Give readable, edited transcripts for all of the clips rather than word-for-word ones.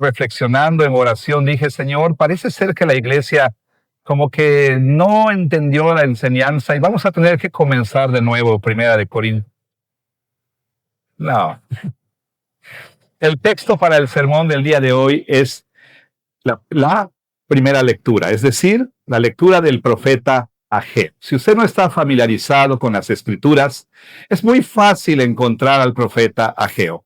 reflexionando en oración, dije, Señor, parece ser que la iglesia como que no entendió la enseñanza y vamos a tener que comenzar de nuevo, Primera de Corintios. No. El texto para el sermón del día de hoy es la primera lectura, es decir, la lectura del profeta Ageo. Si usted no está familiarizado con las escrituras, es muy fácil encontrar al profeta Ageo.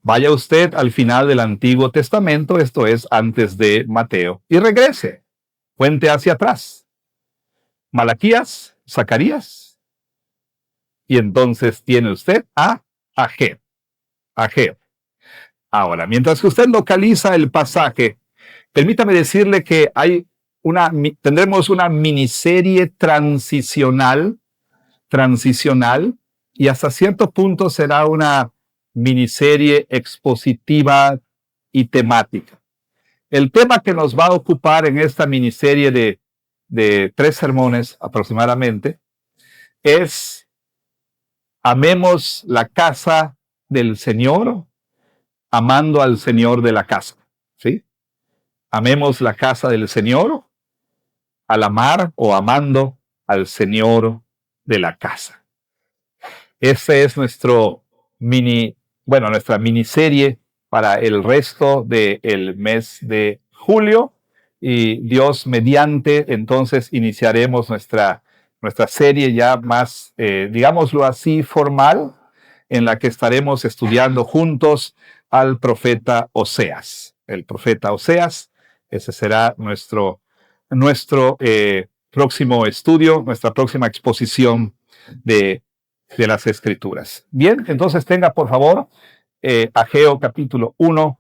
Vaya usted al final del Antiguo Testamento, esto es antes de Mateo, y regrese. Cuente hacia atrás. Malaquías, Zacarías, y entonces tiene usted a Ageo. Ageo. Ahora, mientras que usted localiza el pasaje, permítame decirle que tendremos una miniserie transicional, y hasta cierto punto será una miniserie expositiva y temática. El tema que nos va a ocupar en esta miniserie de 3 sermones aproximadamente es amemos la casa del Señor, amando al Señor de la casa. ¿Sí? Amemos la casa del Señor al amar o amando al Señor de la casa. Ese es nuestra miniserie para el resto del mes de julio, y Dios mediante, entonces iniciaremos nuestra serie ya más, digámoslo así, formal, en la que estaremos estudiando juntos al profeta Oseas. El profeta Oseas, ese será nuestro próximo estudio, nuestra próxima exposición de las Escrituras. Bien, entonces tenga por favor Ageo capítulo 1,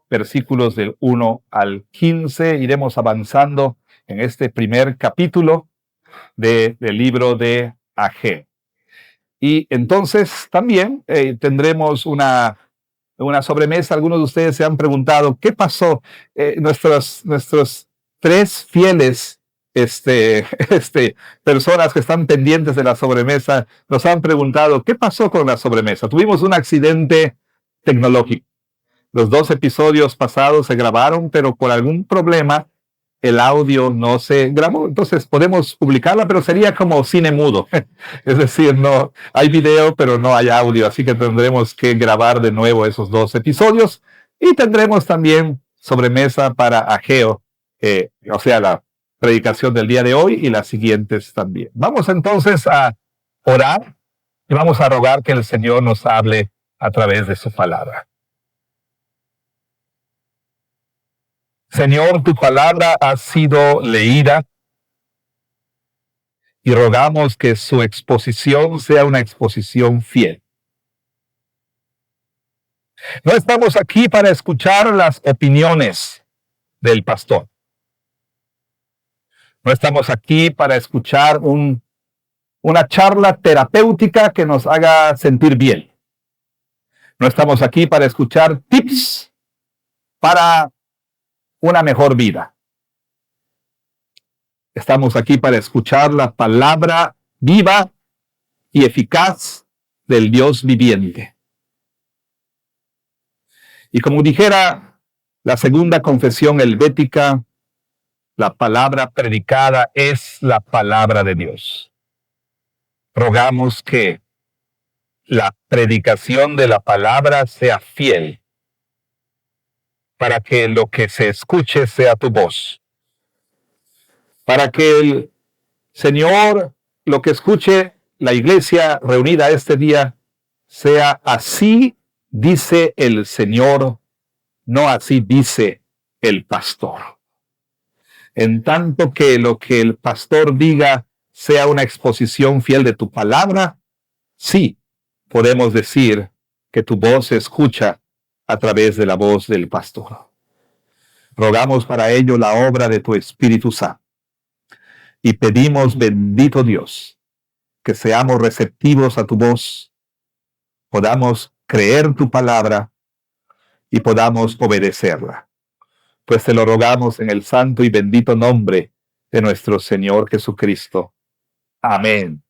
versículos del 1 al 15. Iremos avanzando en este primer capítulo del libro de Ageo. Y entonces también tendremos una sobremesa. Algunos de ustedes se han preguntado, ¿qué pasó? Nuestros 3 fieles personas que están pendientes de la sobremesa nos han preguntado, ¿qué pasó con la sobremesa? Tuvimos un accidente tecnológico. Los 2 episodios pasados se grabaron, pero por algún problema el audio no se grabó. Entonces podemos publicarla, pero sería como cine mudo. Es decir, no hay video, pero no hay audio. Así que tendremos que grabar de nuevo esos 2 episodios. Y tendremos también sobremesa para Ageo, o sea, la predicación del día de hoy y las siguientes también. Vamos entonces a orar y vamos a rogar que el Señor nos hable a través de su palabra. Señor, tu palabra ha sido leída y rogamos que su exposición sea una exposición fiel. No estamos aquí para escuchar las opiniones del pastor. No estamos aquí para escuchar una charla terapéutica que nos haga sentir bien. No estamos aquí para escuchar tips para una mejor vida. Estamos aquí para escuchar la palabra viva y eficaz del Dios viviente. Y como dijera la segunda confesión helvética, la palabra predicada es la palabra de Dios. Rogamos que la predicación de la palabra sea fiel, para que lo que se escuche sea tu voz. Para que el Señor, lo que escuche la iglesia reunida este día, sea así dice el Señor, no así dice el pastor. En tanto que lo que el pastor diga sea una exposición fiel de tu palabra, sí podemos decir que tu voz se escucha a través de la voz del pastor. Rogamos para ello la obra de tu Espíritu Santo. Y pedimos, bendito Dios, que seamos receptivos a tu voz, podamos creer tu palabra y podamos obedecerla. Pues te lo rogamos en el santo y bendito nombre de nuestro Señor Jesucristo. Amén.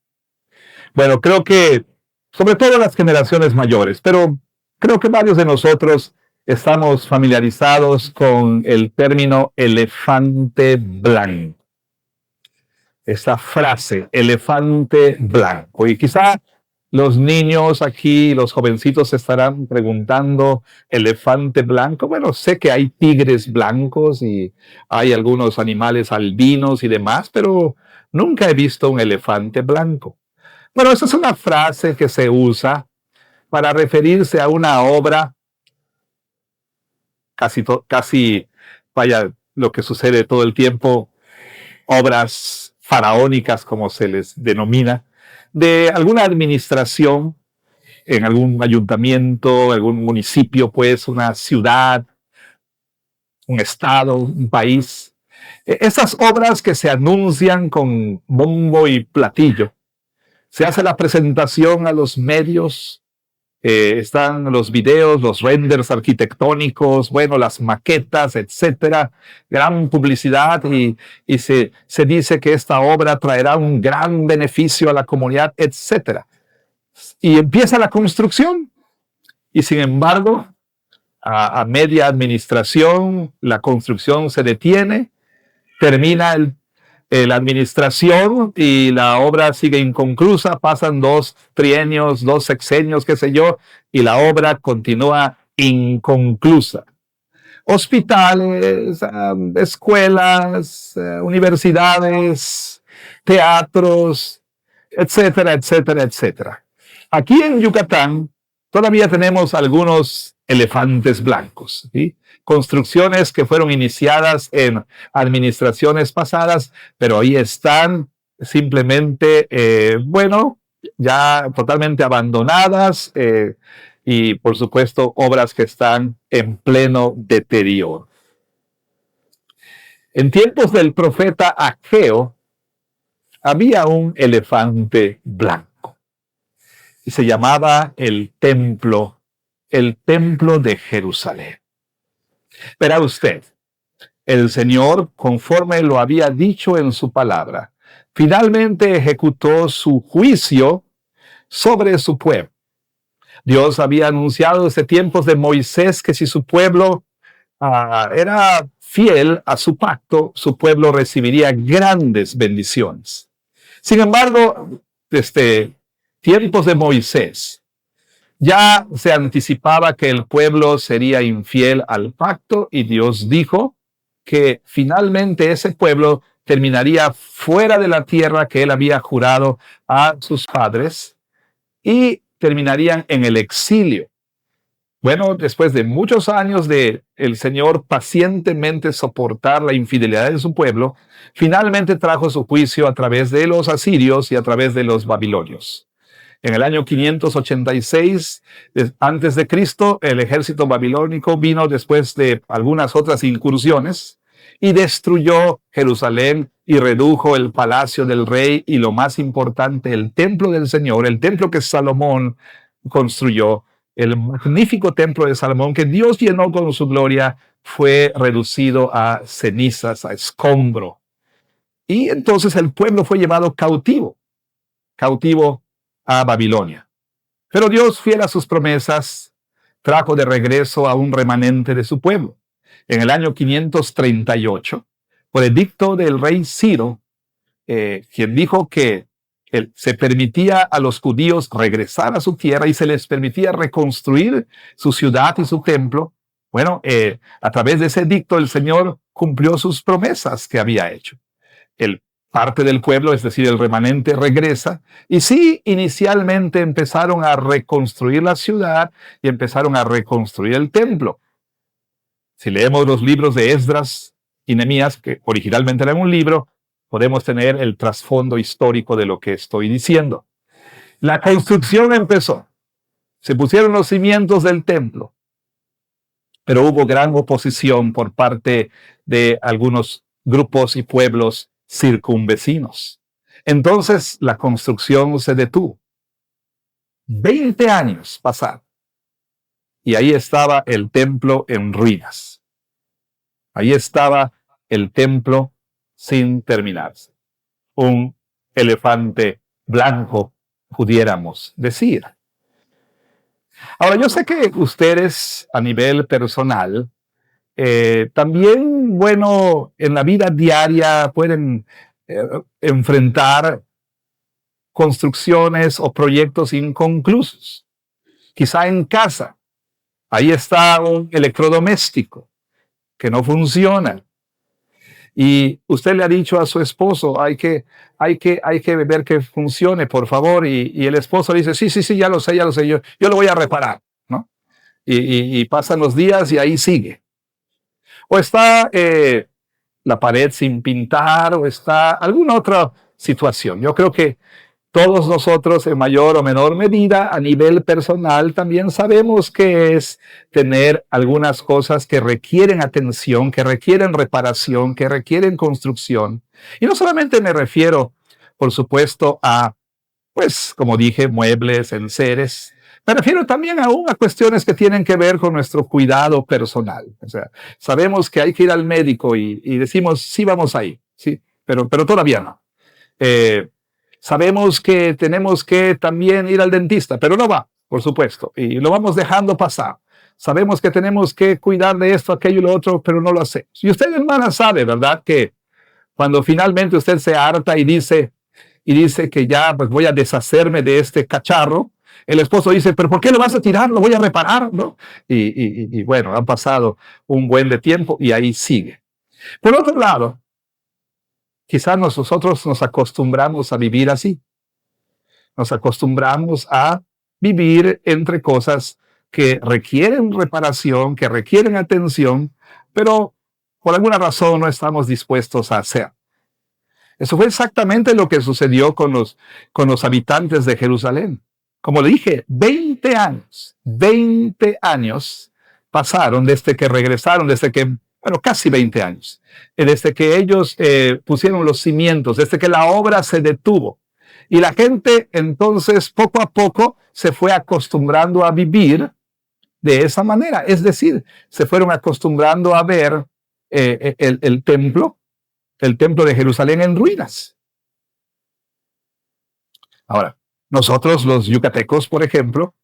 Bueno, creo que, sobre todo las generaciones mayores, pero creo que varios de nosotros estamos familiarizados con el término elefante blanco. Esta frase, elefante blanco. Y quizá los niños aquí, los jovencitos se estarán preguntando, elefante blanco. Bueno, sé que hay tigres blancos y hay algunos animales albinos y demás, pero nunca he visto un elefante blanco. Bueno, esa es una frase que se usa para referirse a una obra casi, vaya, lo que sucede todo el tiempo, obras faraónicas, como se les denomina, de alguna administración en algún ayuntamiento, algún municipio, pues una ciudad, un estado, un país. Esas obras que se anuncian con bombo y platillo. Se hace la presentación a los medios, están los videos, los renders arquitectónicos, bueno, las maquetas, etcétera, gran publicidad y se dice que esta obra traerá un gran beneficio a la comunidad, etcétera. Y empieza la construcción y sin embargo, a media administración, la construcción se detiene, termina la administración y la obra sigue inconclusa, pasan 2 trienios, 2 sexenios, qué sé yo, y la obra continúa inconclusa. Hospitales, escuelas, universidades, teatros, etcétera, etcétera, etcétera. Aquí en Yucatán todavía tenemos algunos elefantes blancos, ¿sí? Construcciones que fueron iniciadas en administraciones pasadas, pero ahí están simplemente, bueno, ya totalmente abandonadas y por supuesto obras que están en pleno deterioro. En tiempos del profeta Ageo había un elefante blanco y se llamaba el templo de Jerusalén. Verá usted, el Señor, conforme lo había dicho en su palabra, finalmente ejecutó su juicio sobre su pueblo. Dios había anunciado desde tiempos de Moisés que si su pueblo era fiel a su pacto, su pueblo recibiría grandes bendiciones. Sin embargo, desde tiempos de Moisés, ya se anticipaba que el pueblo sería infiel al pacto y Dios dijo que finalmente ese pueblo terminaría fuera de la tierra que él había jurado a sus padres y terminarían en el exilio. Bueno, después de muchos años de el Señor pacientemente soportar la infidelidad de su pueblo, finalmente trajo su juicio a través de los asirios y a través de los babilonios. En el año 586 antes de Cristo, el ejército babilónico vino después de algunas otras incursiones y destruyó Jerusalén y redujo el palacio del rey y lo más importante, el templo del Señor, el templo que Salomón construyó, el magnífico templo de Salomón que Dios llenó con su gloria, fue reducido a cenizas, a escombro. Y entonces el pueblo fue llevado cautivo a Babilonia. Pero Dios, fiel a sus promesas, trajo de regreso a un remanente de su pueblo. En el año 538, por edicto del rey Ciro, quien dijo que se permitía a los judíos regresar a su tierra y se les permitía reconstruir su ciudad y su templo. Bueno, a través de ese edicto el Señor cumplió sus promesas que había hecho. Parte del pueblo, es decir, el remanente, regresa. Y sí, inicialmente empezaron a reconstruir la ciudad y empezaron a reconstruir el templo. Si leemos los libros de Esdras y Nehemías, que originalmente eran un libro, podemos tener el trasfondo histórico de lo que estoy diciendo. La construcción empezó. Se pusieron los cimientos del templo, pero hubo gran oposición por parte de algunos grupos y pueblos circunvecinos. Entonces la construcción se detuvo. 20 años pasaron y ahí estaba el templo en ruinas. Ahí estaba el templo sin terminarse. Un elefante blanco, pudiéramos decir. Ahora, yo sé que ustedes a nivel personal, también, bueno, en la vida diaria pueden eh, enfrentar construcciones o proyectos inconclusos. Quizá en casa, ahí está un electrodoméstico que no funciona. Y usted le ha dicho a su esposo, hay que ver que funcione, por favor. Y el esposo dice, sí, sí, sí, ya lo sé, yo lo voy a reparar, ¿no? Y pasan los días y ahí sigue. O está la pared sin pintar, o está alguna otra situación. Yo creo que todos nosotros, en mayor o menor medida, a nivel personal, también sabemos que es tener algunas cosas que requieren atención, que requieren reparación, que requieren construcción. Y no solamente me refiero, por supuesto, a, pues, como dije, muebles, enseres. Me refiero también aún a cuestiones que tienen que ver con nuestro cuidado personal. O sea, sabemos que hay que ir al médico y decimos, sí, vamos ahí, sí, pero todavía no. Eh, Sabemos que tenemos que también ir al dentista, pero no va, por supuesto, y lo vamos dejando pasar. Sabemos que tenemos que cuidar de esto, aquello y lo otro, pero no lo hacemos. Y usted, hermana, sabe, ¿verdad? Que cuando finalmente usted se harta y dice que ya pues voy a deshacerme de este cacharro, el esposo dice, pero ¿por qué lo vas a tirar? Lo voy a reparar, ¿no? Y bueno, han pasado un buen de tiempo y ahí sigue. Por otro lado, quizás nosotros nos acostumbramos a vivir así. Nos acostumbramos a vivir entre cosas que requieren reparación, que requieren atención, pero por alguna razón no estamos dispuestos a hacer. Eso fue exactamente lo que sucedió con los habitantes de Jerusalén. Como le dije, 20 años pasaron desde que regresaron, bueno, casi 20 años, desde que ellos pusieron los cimientos, desde que la obra se detuvo. Y la gente entonces poco a poco se fue acostumbrando a vivir de esa manera. Es decir, se fueron acostumbrando a ver el templo de Jerusalén en ruinas. Ahora, nosotros los yucatecos, por ejemplo,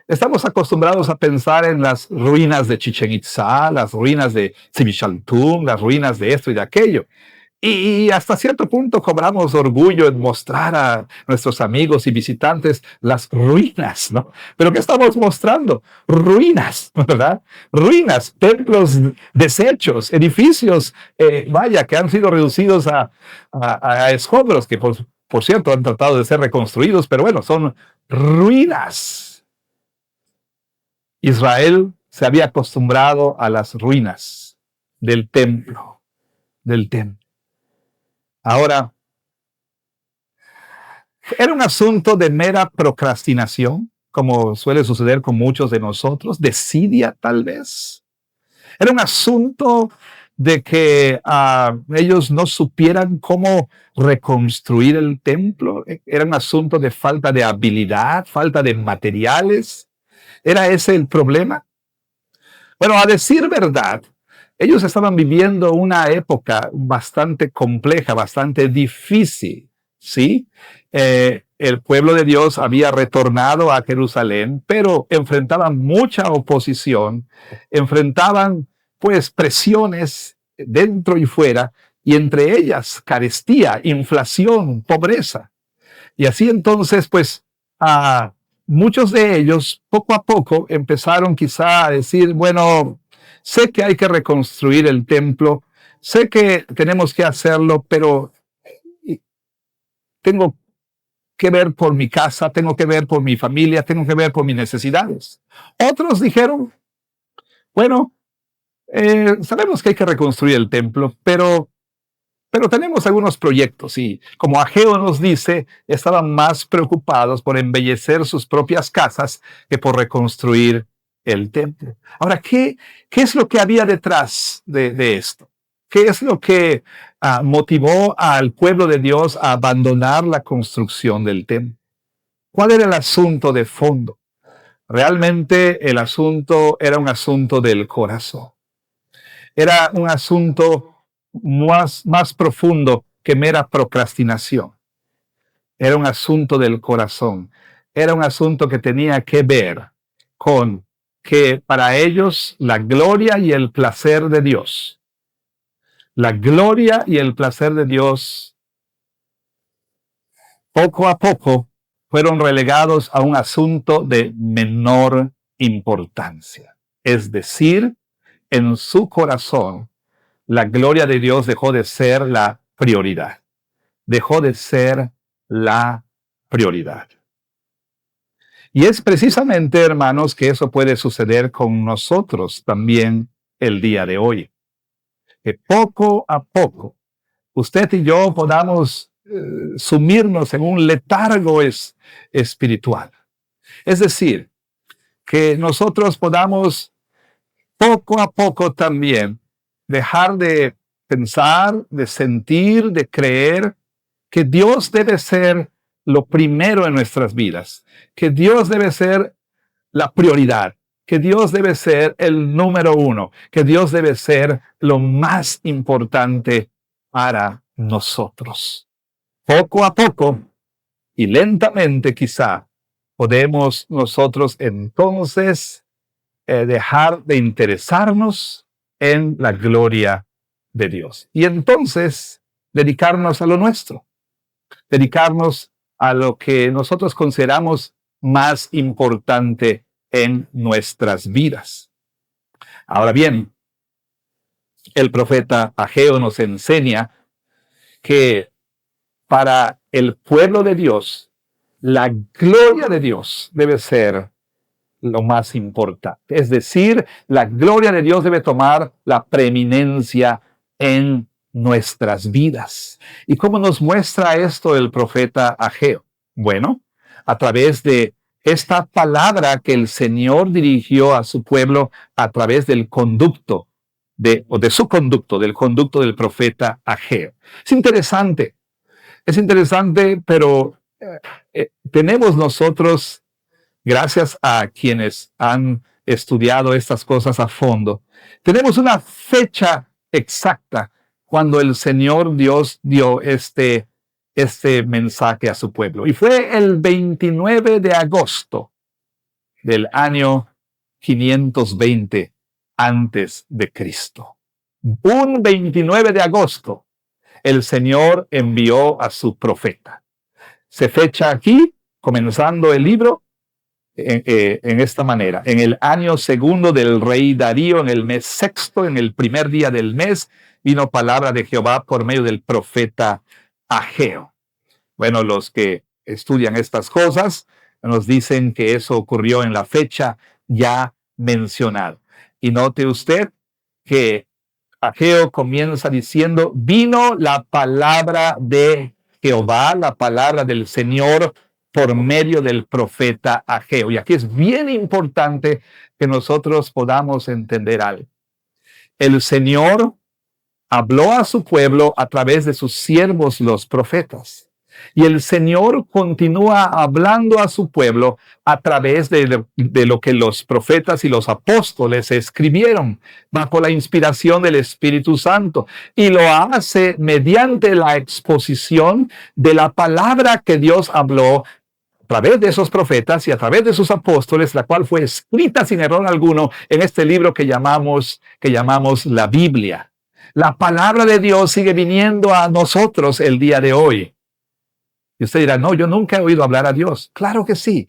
estamos acostumbrados a pensar en las ruinas de Chichén Itzá, las ruinas de Tzimichaltún, las ruinas de esto y de aquello. Y hasta cierto punto cobramos orgullo en mostrar a nuestros amigos y visitantes las ruinas, ¿no? Pero ¿qué estamos mostrando? Ruinas, ¿verdad? Ruinas, templos deshechos, edificios, vaya, que han sido reducidos a escombros, que por cierto han tratado de ser reconstruidos, pero bueno, son ruinas. Israel se había acostumbrado a las ruinas del templo, del templo. Ahora, era un asunto de mera procrastinación, como suele suceder con muchos de nosotros, desidia tal vez. Era un asunto de que ellos no supieran cómo reconstruir el templo. Era un asunto de falta de habilidad, falta de materiales. ¿Era ese el problema? Bueno, a decir verdad, ellos estaban viviendo una época bastante compleja, bastante difícil, ¿sí? El pueblo de Dios había retornado a Jerusalén, pero enfrentaban mucha oposición, enfrentaban pues presiones dentro y fuera, y entre ellas carestía, inflación, pobreza. Y así entonces, pues, muchos de ellos poco a poco empezaron quizá a decir, bueno, sé que hay que reconstruir el templo, sé que tenemos que hacerlo, pero tengo que ver por mi casa, tengo que ver por mi familia, tengo que ver por mis necesidades. Otros dijeron, bueno, sabemos que hay que reconstruir el templo, pero tenemos algunos proyectos y, como Ageo nos dice, estaban más preocupados por embellecer sus propias casas que por reconstruir el templo. Ahora, ¿qué es lo que había detrás de esto? ¿Qué es lo que motivó al pueblo de Dios a abandonar la construcción del templo? ¿Cuál era el asunto de fondo? Realmente el asunto era un asunto del corazón. Era un asunto más profundo que mera procrastinación. Era un asunto del corazón. Era un asunto que tenía que ver con que para ellos la gloria y el placer de Dios, la gloria y el placer de Dios, poco a poco fueron relegados a un asunto de menor importancia. Es decir, en su corazón, la gloria de Dios dejó de ser la prioridad. Dejó de ser la prioridad. Y es precisamente, hermanos, que eso puede suceder con nosotros también el día de hoy. Que poco a poco usted y yo podamos sumirnos en un letargo espiritual. Es decir, que nosotros podamos poco a poco también dejar de pensar, de sentir, de creer que Dios debe ser lo primero en nuestras vidas, que Dios debe ser la prioridad, que Dios debe ser el número uno, que Dios debe ser lo más importante para nosotros. Poco a poco y lentamente quizá podemos nosotros entonces dejar de interesarnos en la gloria de Dios. Y entonces dedicarnos a lo nuestro, dedicarnos a lo que nosotros consideramos más importante en nuestras vidas. Ahora bien, el profeta Ageo nos enseña que para el pueblo de Dios, la gloria de Dios debe ser lo más importante. Es decir, la gloria de Dios debe tomar la preeminencia en nuestras vidas. ¿Y cómo nos muestra esto el profeta Ageo? Bueno, a través de esta palabra que el Señor dirigió a su pueblo a través del conducto, del conducto del profeta Ageo. Es interesante, pero tenemos nosotros, gracias a quienes han estudiado estas cosas a fondo, tenemos una fecha exacta cuando el Señor Dios dio este mensaje a su pueblo. Y fue el 29 de agosto del año 520 antes de Cristo. Un 29 de agosto, el Señor envió a su profeta. Se fecha aquí, comenzando el libro, en esta manera. En el año segundo del rey Darío, en el mes sexto, en el primer día del mes, vino palabra de Jehová por medio del profeta Ageo. Bueno, los que estudian estas cosas nos dicen que eso ocurrió en la fecha ya mencionada. Y note usted que Ageo comienza diciendo, vino la palabra de Jehová, la palabra del Señor por medio del profeta Ageo. Y aquí es bien importante que nosotros podamos entender algo. El Señor habló a su pueblo a través de sus siervos los profetas. Y el Señor continúa hablando a su pueblo a través de lo que los profetas y los apóstoles escribieron bajo la inspiración del Espíritu Santo. Y lo hace mediante la exposición de la palabra que Dios habló a través de esos profetas y a través de sus apóstoles, la cual fue escrita sin error alguno en este libro que llamamos la Biblia. La palabra de Dios sigue viniendo a nosotros el día de hoy. Y usted dirá, no, yo nunca he oído hablar a Dios. Claro que sí.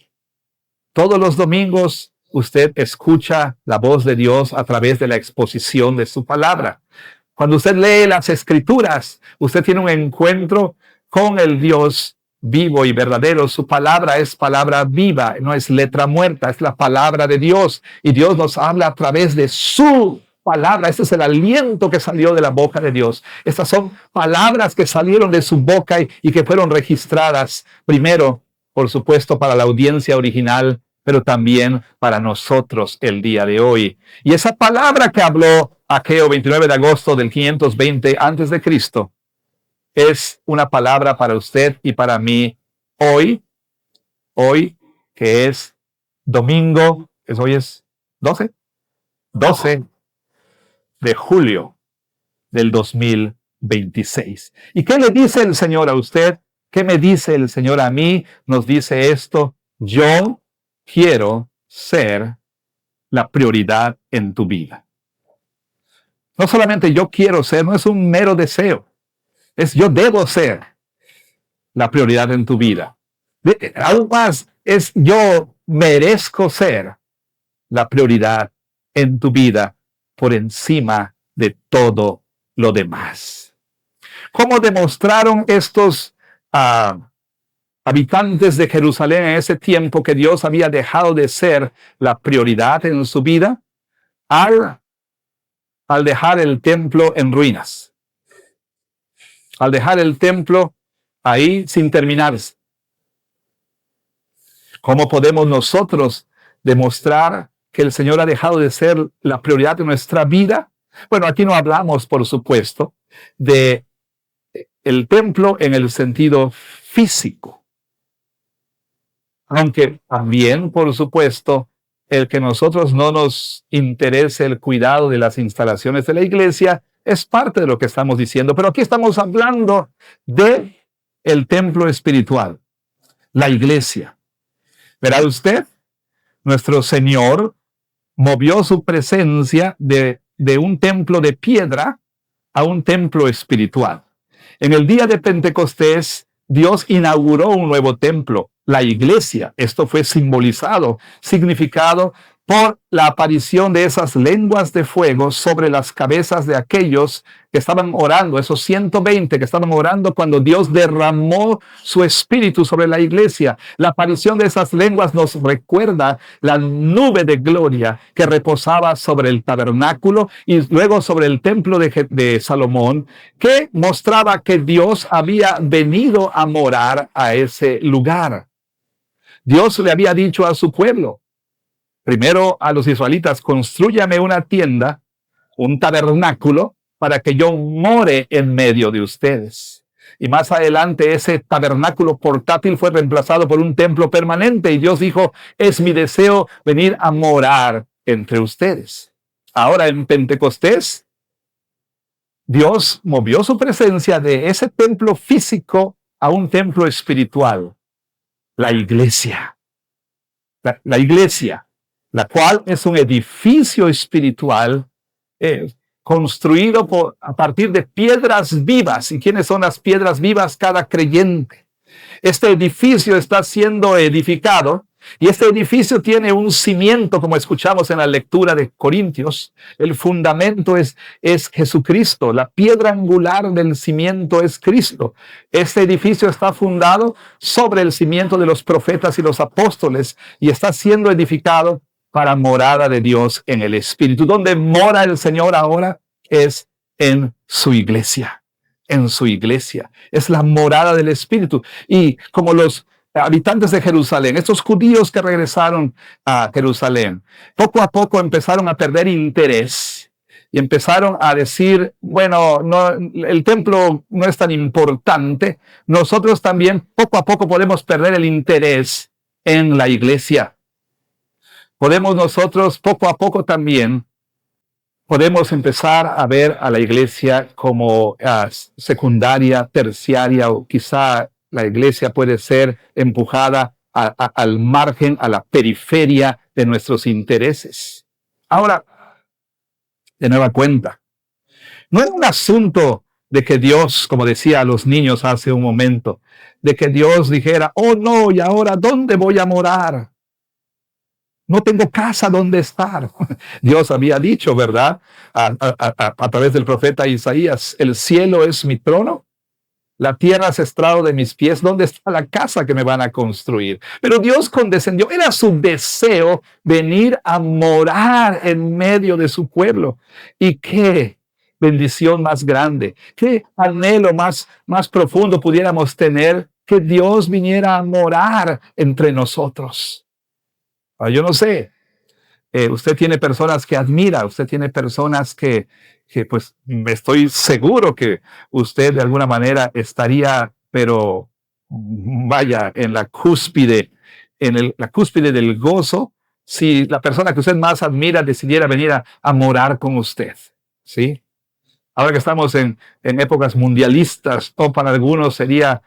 Todos los domingos usted escucha la voz de Dios a través de la exposición de su palabra. Cuando usted lee las Escrituras, usted tiene un encuentro con el Dios vivo y verdadero. Su palabra es palabra viva, no es letra muerta, es la palabra de Dios. Y Dios nos habla a través de su palabra. Este es el aliento que salió de la boca de Dios. Estas son palabras que salieron de su boca y que fueron registradas primero, por supuesto, para la audiencia original, pero también para nosotros el día de hoy. Y esa palabra que habló Ageo 29 de agosto del 520 antes de Cristo es una palabra para usted y para mí hoy que es domingo, hoy es 12 de julio del 2026. ¿Y qué le dice el Señor a usted? ¿Qué me dice el Señor a mí? Nos dice esto: yo quiero ser la prioridad en tu vida. No solamente yo quiero ser, no es un mero deseo, es yo debo ser la prioridad en tu vida. Aún más, es yo merezco ser la prioridad en tu vida por encima de todo lo demás. ¿Cómo demostraron estos habitantes de Jerusalén en ese tiempo que Dios había dejado de ser la prioridad en su vida? Al dejar el templo en ruinas. Al dejar el templo ahí sin terminarse. ¿Cómo podemos nosotros demostrar que el Señor ha dejado de ser la prioridad de nuestra vida? Bueno, aquí no hablamos, por supuesto, de el templo en el sentido físico. Aunque también, por supuesto, el que nosotros no nos interese el cuidado de las instalaciones de la iglesia es parte de lo que estamos diciendo. Pero aquí estamos hablando de el templo espiritual, la iglesia. Verá usted, nuestro Señor movió su presencia de un templo de piedra a un templo espiritual. En el día de Pentecostés, Dios inauguró un nuevo templo, la iglesia. Esto fue significado por la aparición de esas lenguas de fuego sobre las cabezas de aquellos que estaban orando, esos 120 que estaban orando cuando Dios derramó su espíritu sobre la iglesia. La aparición de esas lenguas nos recuerda la nube de gloria que reposaba sobre el tabernáculo y luego sobre el templo de Salomón, que mostraba que Dios había venido a morar a ese lugar. Dios le había dicho a su pueblo, primero a los israelitas, constrúyame una tienda, un tabernáculo, para que yo more en medio de ustedes. Y más adelante ese tabernáculo portátil fue reemplazado por un templo permanente y Dios dijo, es mi deseo venir a morar entre ustedes. Ahora en Pentecostés, Dios movió su presencia de ese templo físico a un templo espiritual, la iglesia. La iglesia, la cual es un edificio espiritual construido a partir de piedras vivas. ¿Y quiénes son las piedras vivas? Cada creyente. Este edificio está siendo edificado y este edificio tiene un cimiento, como escuchamos en la lectura de Corintios. El fundamento es Jesucristo. La piedra angular del cimiento es Cristo. Este edificio está fundado sobre el cimiento de los profetas y los apóstoles y está siendo edificado para morada de Dios en el Espíritu. Donde mora el Señor ahora es en su iglesia. En su iglesia. Es la morada del Espíritu. Y como los habitantes de Jerusalén, estos judíos que regresaron a Jerusalén, poco a poco empezaron a perder interés y empezaron a decir, bueno, no, el templo no es tan importante. Nosotros también poco a poco podemos perder el interés en la iglesia. Podemos nosotros poco a poco también podemos empezar a ver a la iglesia como secundaria, terciaria, o quizá la iglesia puede ser empujada al margen, a la periferia de nuestros intereses. Ahora, de nueva cuenta, no es un asunto de que Dios, como decía a los niños hace un momento, de que Dios dijera, oh no, y ahora ¿dónde voy a morar? No tengo casa donde estar. Dios había dicho, ¿verdad? A través del profeta Isaías, el cielo es mi trono, la tierra es estrado de mis pies. ¿Dónde está la casa que me van a construir? Pero Dios condescendió. Era su deseo venir a morar en medio de su pueblo. Y qué bendición más grande, qué anhelo más profundo pudiéramos tener, que Dios viniera a morar entre nosotros. Yo no sé, usted tiene personas que admira, usted tiene personas que pues estoy seguro que usted de alguna manera estaría, pero vaya, en la cúspide, la cúspide del gozo, si la persona que usted más admira decidiera venir a morar con usted, ¿sí? Ahora que estamos en épocas mundialistas, o para algunos sería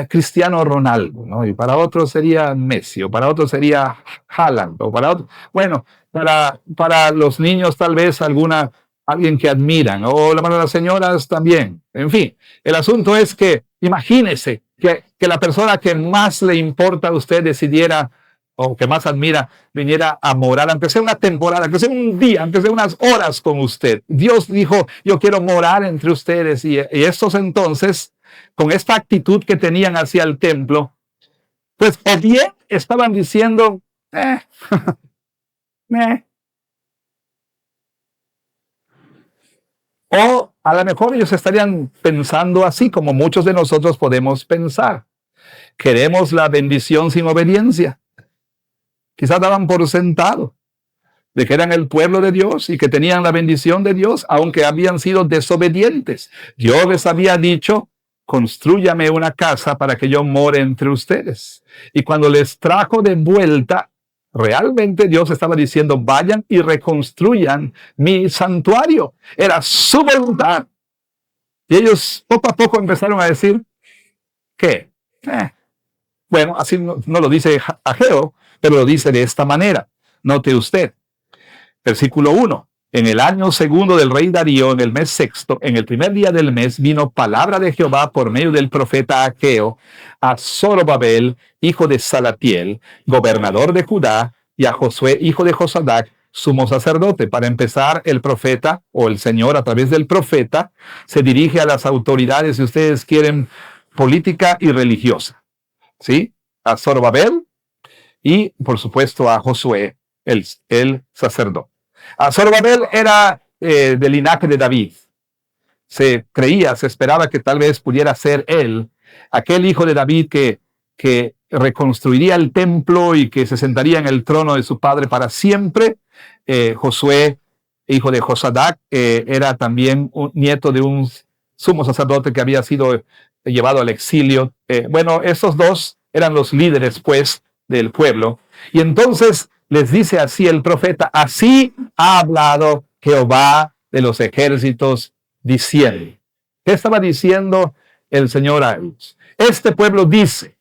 Cristiano Ronaldo, ¿no? Y para otros sería Messi, o para otros sería Haaland, o para otros. Bueno, para los niños tal vez alguien que admiran, o para las señoras también. En fin, el asunto es que imagínese que la persona que más le importa a usted decidiera, o que más admira, viniera a morar, aunque sea una temporada, aunque sea un día, aunque sea unas horas con usted. Dios dijo, yo quiero morar entre ustedes. Y estos entonces, con esta actitud que tenían hacia el templo, pues o bien estaban diciendo, o a lo mejor ellos estarían pensando así como muchos de nosotros podemos pensar. Queremos la bendición sin obediencia. Quizás daban por sentado de que eran el pueblo de Dios y que tenían la bendición de Dios, aunque habían sido desobedientes. Dios les había dicho, constrúyame una casa para que yo more entre ustedes. Y cuando les trajo de vuelta, realmente Dios estaba diciendo, vayan y reconstruyan mi santuario. Era su voluntad. Y ellos poco a poco empezaron a decir, ¿qué? Bueno, así no lo dice Ageo, pero lo dice de esta manera. Note usted, versículo 1. En el año segundo del rey Darío, en el mes sexto, en el primer día del mes, vino palabra de Jehová por medio del profeta Ageo a Zorobabel, hijo de Salatiel, gobernador de Judá, y a Josué, hijo de Josadac, sumo sacerdote. Para empezar, el profeta, o el Señor a través del profeta, se dirige a las autoridades, si ustedes quieren, política y religiosa. ¿Sí? A Zorobabel y, por supuesto, a Josué, el sacerdote. A Zorobabel era del linaje de David. Se creía, se esperaba que tal vez pudiera ser él, aquel hijo de David que reconstruiría el templo y que se sentaría en el trono de su padre para siempre. Josué, hijo de Josadac, era también un nieto de un sumo sacerdote que había sido llevado al exilio. Bueno, esos dos eran los líderes, pues, del pueblo. Y entonces les dice así el profeta, así ha hablado Jehová de los ejércitos, diciendo. ¿Qué estaba diciendo el Señor a ellos? Este pueblo dice,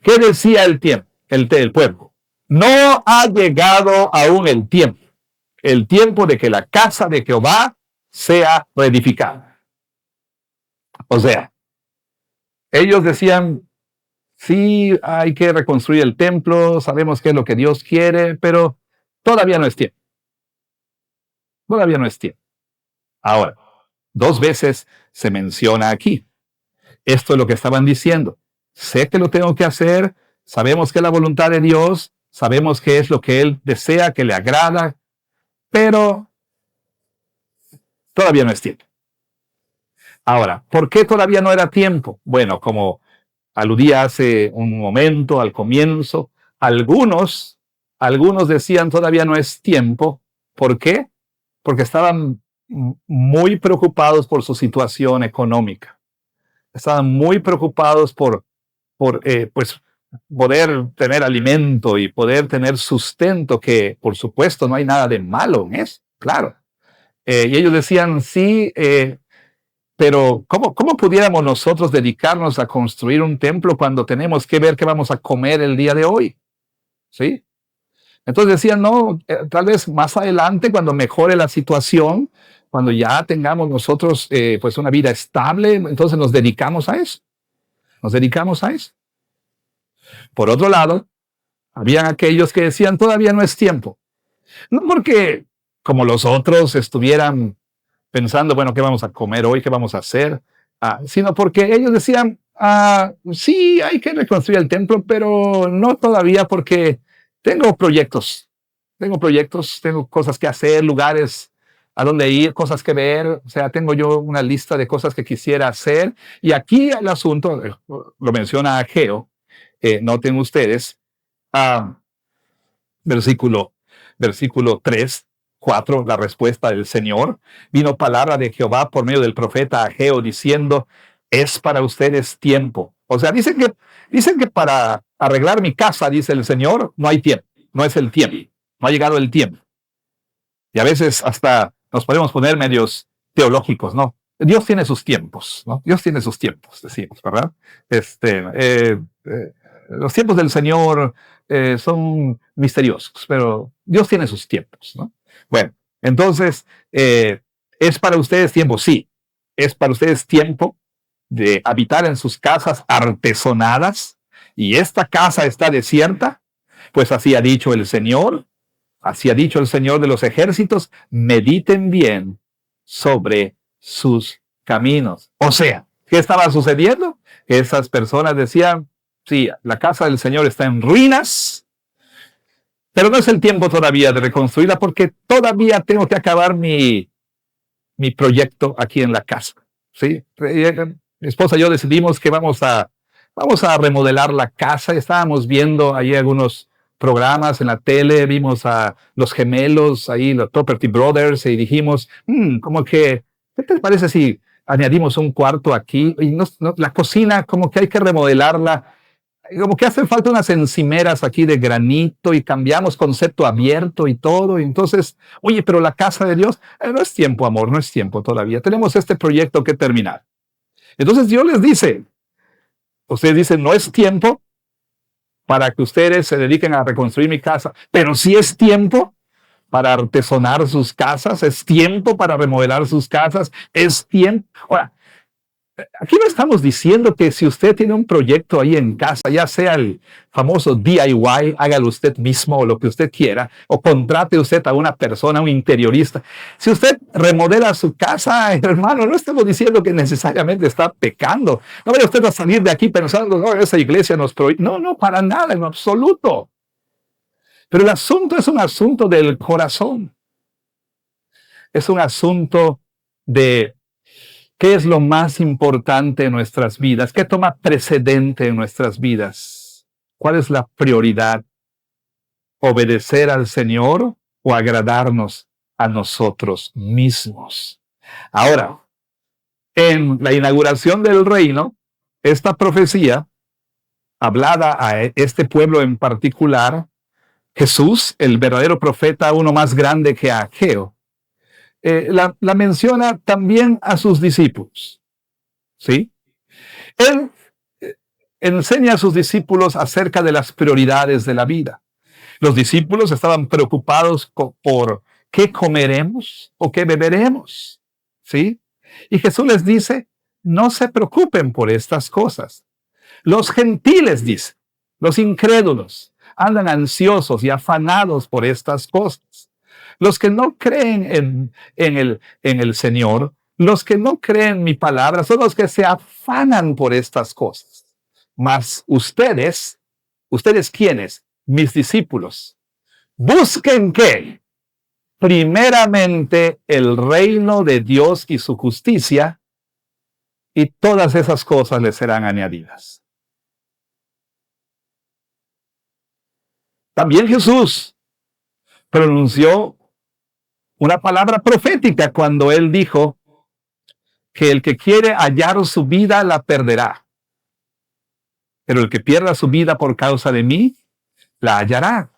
¿qué decía el pueblo? No ha llegado aún el tiempo de que la casa de Jehová sea reedificada. O sea, ellos decían, sí, hay que reconstruir el templo, sabemos qué es lo que Dios quiere, pero todavía no es tiempo. Todavía no es tiempo. Ahora, 2 veces se menciona aquí. Esto es lo que estaban diciendo. Sé que lo tengo que hacer, sabemos que es la voluntad de Dios, sabemos que es lo que Él desea, que le agrada, pero todavía no es tiempo. Ahora, ¿por qué todavía no era tiempo? Bueno, como aludía hace un momento al comienzo, algunos decían todavía no es tiempo. ¿Por qué? Porque estaban muy preocupados por su situación económica. Estaban muy preocupados por pues, poder tener alimento y poder tener sustento, que por supuesto no hay nada de malo en eso, claro. Y ellos decían, sí, pero ¿cómo pudiéramos nosotros dedicarnos a construir un templo cuando tenemos que ver qué vamos a comer el día de hoy? ¿Sí? Entonces decían, no, tal vez más adelante, cuando mejore la situación, cuando ya tengamos nosotros pues una vida estable, entonces nos dedicamos a eso. Nos dedicamos a eso. Por otro lado, habían aquellos que decían, todavía no es tiempo. No porque como los otros estuvieran pensando, bueno, ¿qué vamos a comer hoy? ¿Qué vamos a hacer? Sino porque ellos decían, sí, hay que reconstruir el templo, pero no todavía porque tengo proyectos, tengo cosas que hacer, lugares a donde ir, cosas que ver, o sea, tengo yo una lista de cosas que quisiera hacer. Y aquí el asunto, lo menciona Ageo, noten ustedes, versículo 3, 4, la respuesta del Señor. Vino palabra de Jehová por medio del profeta Ageo diciendo, es para ustedes tiempo. O sea, dicen que para arreglar mi casa, dice el Señor, no hay tiempo, no es el tiempo, no ha llegado el tiempo. Y a veces hasta nos podemos poner medios teológicos, ¿no? Dios tiene sus tiempos, ¿no? Dios tiene sus tiempos, decimos, ¿verdad? los tiempos del Señor son misteriosos, pero Dios tiene sus tiempos, ¿no? Bueno, entonces, ¿es para ustedes tiempo? Sí, es para ustedes tiempo de habitar en sus casas artesonadas y esta casa está desierta, pues así ha dicho el Señor, así ha dicho el Señor de los ejércitos, mediten bien sobre sus caminos. O sea, ¿qué estaba sucediendo? Esas personas decían, sí, la casa del Señor está en ruinas, pero no es el tiempo todavía de reconstruirla porque todavía tengo que acabar mi proyecto aquí en la casa. ¿Sí? Mi esposa y yo decidimos que vamos a remodelar la casa. Estábamos viendo ahí algunos programas en la tele, vimos a los gemelos, ahí los Property Brothers, y dijimos, como que, ¿qué te parece si añadimos un cuarto aquí? Y la cocina, como que hay que remodelarla. Como que hacen falta unas encimeras aquí de granito y cambiamos concepto abierto y todo. Y entonces, oye, pero la casa de Dios, no es tiempo, amor, no es tiempo todavía. Tenemos este proyecto que terminar. Entonces Dios les dice, ustedes dicen, no es tiempo para que ustedes se dediquen a reconstruir mi casa, pero sí es tiempo para artesonar sus casas, es tiempo para remodelar sus casas, es tiempo. Ahora, aquí no estamos diciendo que si usted tiene un proyecto ahí en casa, ya sea el famoso DIY, hágalo usted mismo o lo que usted quiera, o contrate usted a una persona, un interiorista. Si usted remodela su casa, hermano, no estamos diciendo que necesariamente está pecando. No vaya usted a salir de aquí pensando, no, esa iglesia nos prohíbe. No, no, para nada, en absoluto. Pero el asunto es un asunto del corazón. Es un asunto de ¿qué es lo más importante en nuestras vidas? ¿Qué toma precedente en nuestras vidas? ¿Cuál es la prioridad? ¿Obedecer al Señor o agradarnos a nosotros mismos? Ahora, en la inauguración del reino, esta profecía, hablada a este pueblo en particular, Jesús, el verdadero profeta, uno más grande que Ageo, la menciona también a sus discípulos. ¿Sí? Él enseña a sus discípulos acerca de las prioridades de la vida. Los discípulos estaban preocupados por qué comeremos o qué beberemos. ¿Sí? Y Jesús les dice, no se preocupen por estas cosas. Los gentiles, dice, los incrédulos, andan ansiosos y afanados por estas cosas. Los que no creen en el Señor, los que no creen mi palabra, son los que se afanan por estas cosas. Mas ustedes ¿quiénes? Mis discípulos. Busquen ¿qué? Primeramente el reino de Dios y su justicia, y todas esas cosas les serán añadidas. También Jesús pronunció una palabra profética cuando él dijo que el que quiere hallar su vida la perderá, pero el que pierda su vida por causa de mí la hallará.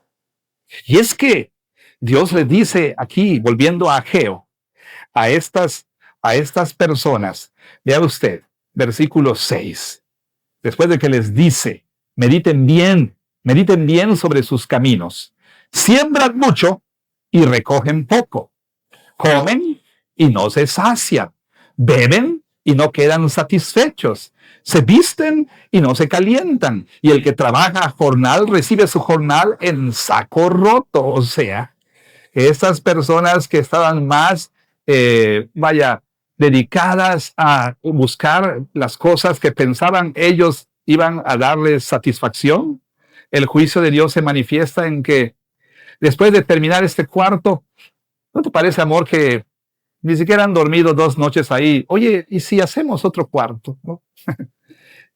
Y es que Dios le dice aquí, volviendo a Ageo, a estas personas, vea usted, versículo 6, después de que les dice, mediten bien sobre sus caminos, siembran mucho y recogen poco, comen y no se sacian, beben y no quedan satisfechos, se visten y no se calientan, y el que trabaja a jornal recibe su jornal en saco roto. O sea, estas personas que estaban más, dedicadas a buscar las cosas que pensaban ellos iban a darles satisfacción, el juicio de Dios se manifiesta en que después de terminar este cuarto, ¿no te parece, amor, que ni siquiera han dormido 2 noches ahí? Oye, ¿y si hacemos otro cuarto? ¿No?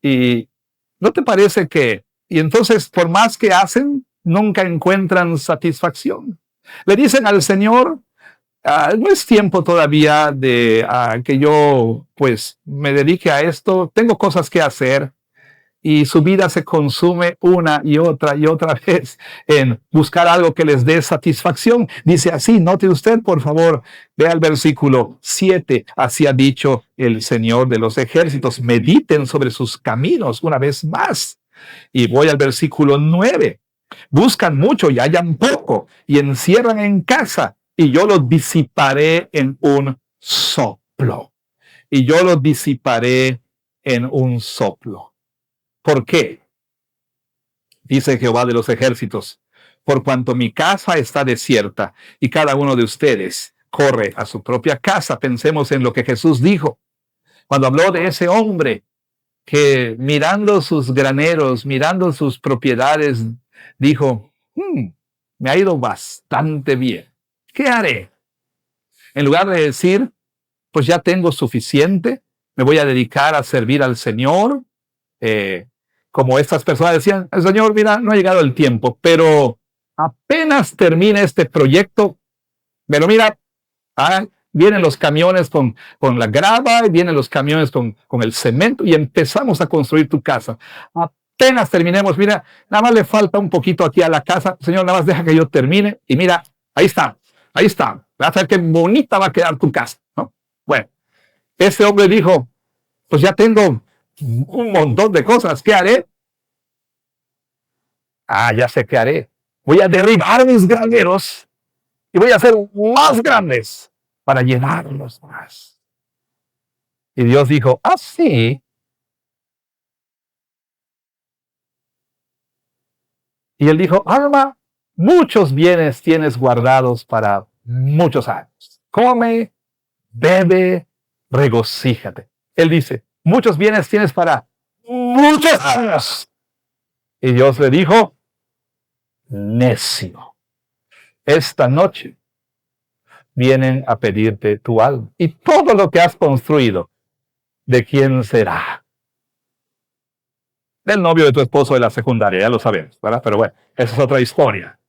Y ¿no te parece que, y entonces por más que hacen, nunca encuentran satisfacción? Le dicen al Señor, no es tiempo todavía de que yo pues me dedique a esto, tengo cosas que hacer. Y su vida se consume una y otra vez en buscar algo que les dé satisfacción. Dice así, note usted, por favor, vea el versículo 7. Así ha dicho el Señor de los ejércitos, mediten sobre sus caminos una vez más. Y voy al versículo 9. Buscan mucho y hallan poco, y encierran en casa, y yo los disiparé en un soplo. Y yo los disiparé en un soplo. ¿Por qué? Dice Jehová de los ejércitos, por cuanto mi casa está desierta y cada uno de ustedes corre a su propia casa. Pensemos en lo que Jesús dijo cuando habló de ese hombre que mirando sus graneros, mirando sus propiedades, dijo, me ha ido bastante bien. ¿Qué haré? En lugar de decir, pues ya tengo suficiente, me voy a dedicar a servir al Señor, como estas personas decían, el Señor, mira, no ha llegado el tiempo, pero apenas termine este proyecto, pero mira, vienen los camiones con la grava, vienen los camiones con el cemento y empezamos a construir tu casa. Apenas terminemos, mira, nada más le falta un poquito aquí a la casa, Señor, nada más deja que yo termine y mira, ahí está. Vas a ver qué bonita va a quedar tu casa, ¿no? Bueno, ese hombre dijo, pues ya tengo un montón de cosas, ¿qué haré? Ya sé qué haré. Voy a derribar mis graneros y voy a hacer más grandes para llenarlos más. Y Dios dijo, sí. Y él dijo, alma, muchos bienes tienes guardados para muchos años. Come, bebe, regocíjate. Él dice, muchos bienes tienes para muchos años. Y Dios le dijo, necio, esta noche vienen a pedirte tu alma. Y todo lo que has construido, ¿de quién será? Del novio de tu esposo de la secundaria, ya lo sabemos, ¿verdad? Pero bueno, esa es otra historia.